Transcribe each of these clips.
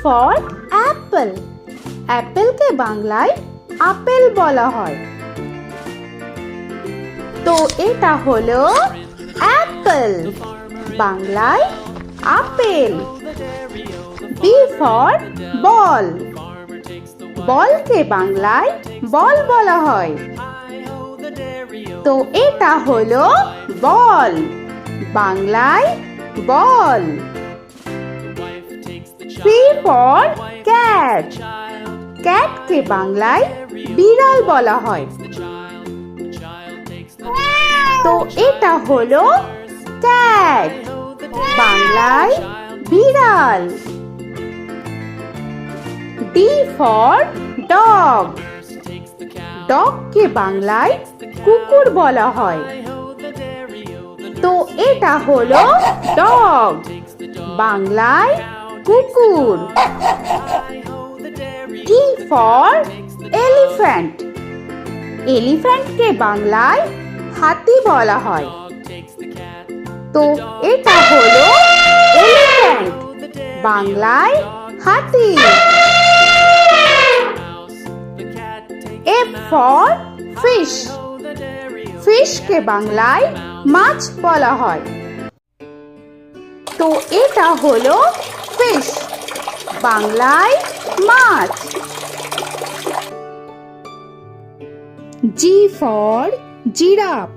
For Apple. অ্যাপেলকে বাংলায় apple বলা হয়। তো এটা হলো অ্যাপল, বাংলায় আপেল। B for ball. বলকে বাংলায় বল বলা হয়। তো এটা হলো বল, বাংলায় বল। C for cat. ক্যাটকে বাংলায় বিড়াল বলা হয়। তো এটা হলো ক্যাট, বাংলায় বিড়াল। D for dog. ডগকে বাংলায় কুকুর বলা হয়। তো এটা হলো ডগ, বাংলায় কুকুর। E for elephant. এলিফ্যান্টকে বাংলায় হাতি বলা হয়। তো এটা হলো এলিফ্যান্ট, বাংলায় হাতি। F for fish. ফিশকে বাংলায় মাছ বলা হয়। তো এটা হলো ফিশ, বাংলায় মাছ। G for giraffe.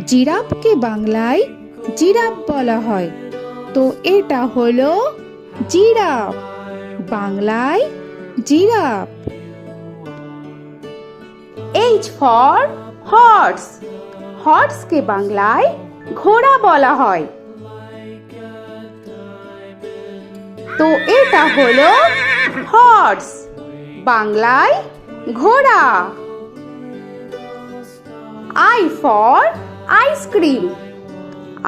জিরাফকে বাংলায় জিরাফ বলা হয়। তো এটা হলো জিরাফ, বাংলায় জিরাফ। H for horse. হর্সকে বাংলায় ঘোড়া বলা হয়। তো এটা হলো হর্স, বাংলায় ঘোড়া। I for ice cream.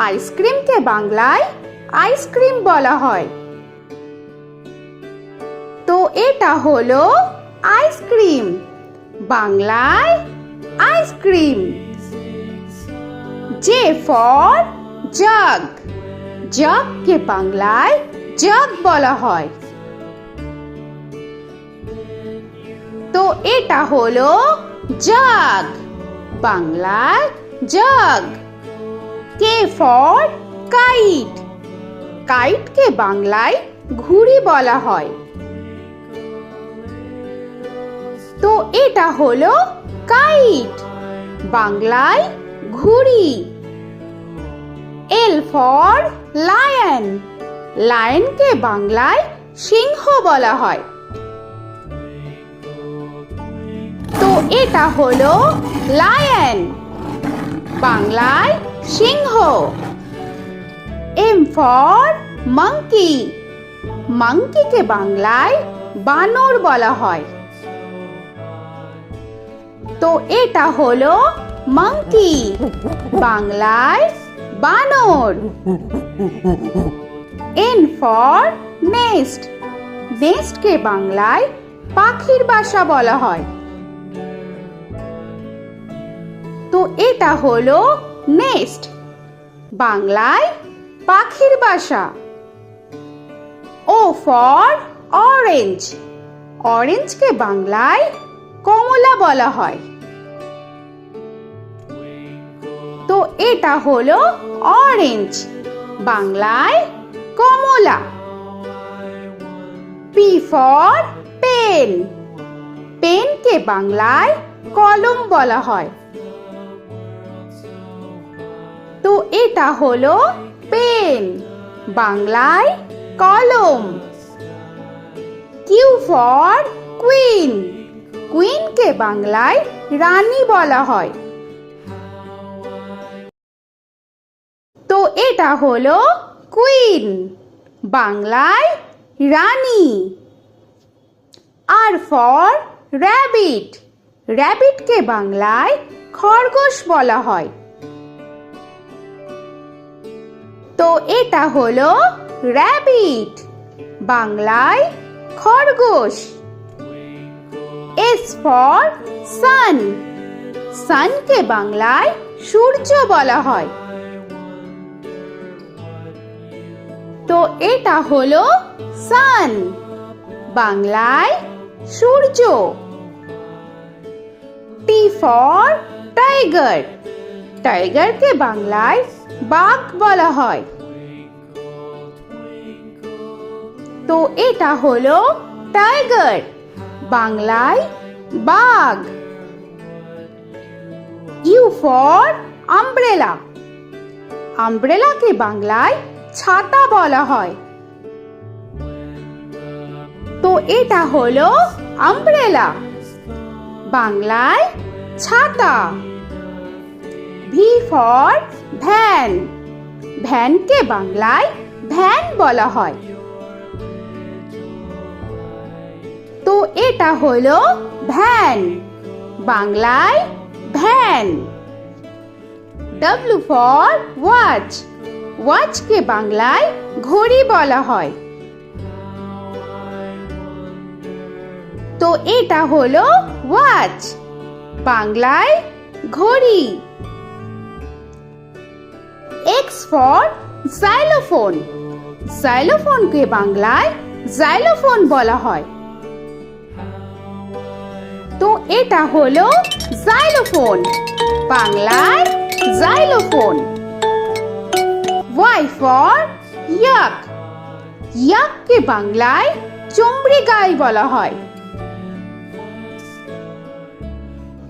আইসক্রিমকে বাংলায় আইসক্রিম বলা হয়। তো এটা হলো আইসক্রিম, বাংলায় আইসক্রিম। J for jug. জাগকে বাংলায় জাগ বলা হয়। তো এটা হলো জাগ, বাংলায় জাগ। K for kite. কাইটকে বাংলায় ঘুড়ি বলা হয়। তো এটা হলো কাইট, বাংলায় ঘুড়ি। L for lion. লায়নকে বাংলায় সিংহ বলা হয়। তো এটা হলো লায়ন, বাংলায় সিংহ। M for monkey. মাঙ্কিকে বাংলায় বানর বলা হয়। তো এটা হলো মাঙ্কি, বাংলায় বানর। N for nest. নেস্টকে বাংলায় পাখির বাসা বলা হয়। তো এটা হলো নেস্ট, বাংলায় পাখির বাসা। O for orange. অরেঞ্জকে বাংলায় কমলা বলা হয়। তো এটা হলো অরেঞ্জ, বাংলায় কমলা। P for pen. পেনকে বাংলায় কলম বলা হয়। তো এটা হলো পেন, বাংলায় কলম। Q for queen. কুইনকে বাংলায় রানী বলা হয়। তো এটা হলো কুইন, বাংলায় রানী। আর ফর র‍্যাবিট। র‍্যাবিটকে বাংলায় খরগোশ বলা হয়। তো এটা হলো র‍্যাবিট, বাংলায় খরগোশ। S for sun. সানকে বাংলায় সূর্য বলা হয়। তো এটা হলো সান, বাংলায় সূর্য। টি ফর টাইগার, টাইগারকে বাংলায় বাঘ বলা হয়। তো এটা হলো টাইগার, বাংলায় বাঘ। ইউ ফর আমব্রেলা, আমব্রেলাকে বাংলায় ছাতা বলা হয়। তো এটা হলো আমব্রেলা, বাংলায় ছাতা। ভি ফর ভ্যান, ভ্যানকে বাংলায় ভ্যান বলা হয়। তো এটা হলো ভ্যান, বাংলায় ভ্যান। ডব্লিউ ফর ওয়াচ, ওয়াচকে বাংলায় ঘড়ি বলা হয়। তো এটা হলো ওয়াচ, বাংলায় ঘড়ি। এক্স ফর জাইলোফোন, জাইলোফোনকে বাংলায় জাইলোফোন বলা হয়। তো এটা হলো জাইলোফোন, বাংলায় জাইলোফোন। ওয়াই ফর ইয়াক, ইয়াককে বাংলায় চমড়ি গাই বলা হয়।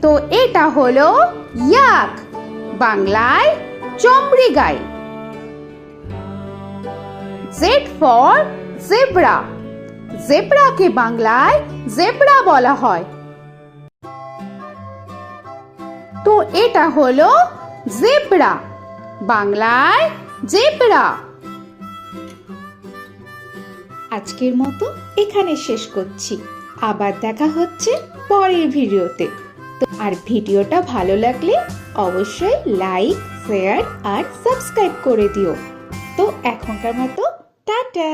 তো এটা হলো ইয়াক, বাংলায় চমড়ি গাই। জেড ফর জেব্রা, জেব্রাকে বাংলায় জেব্রা বলা হয়। তো এটা হলো জেব্রা, বাংলায় জেব্রা। আজকের মতো এখানে শেষ করছি, আবার দেখা হচ্ছে পরের ভিডিওতে। তো আর ভিডিওটা ভালো লাগলে অবশ্যই লাইক, শেয়ার আর সাবস্ক্রাইব করে দিও। তো এখনকার মতো টাটা।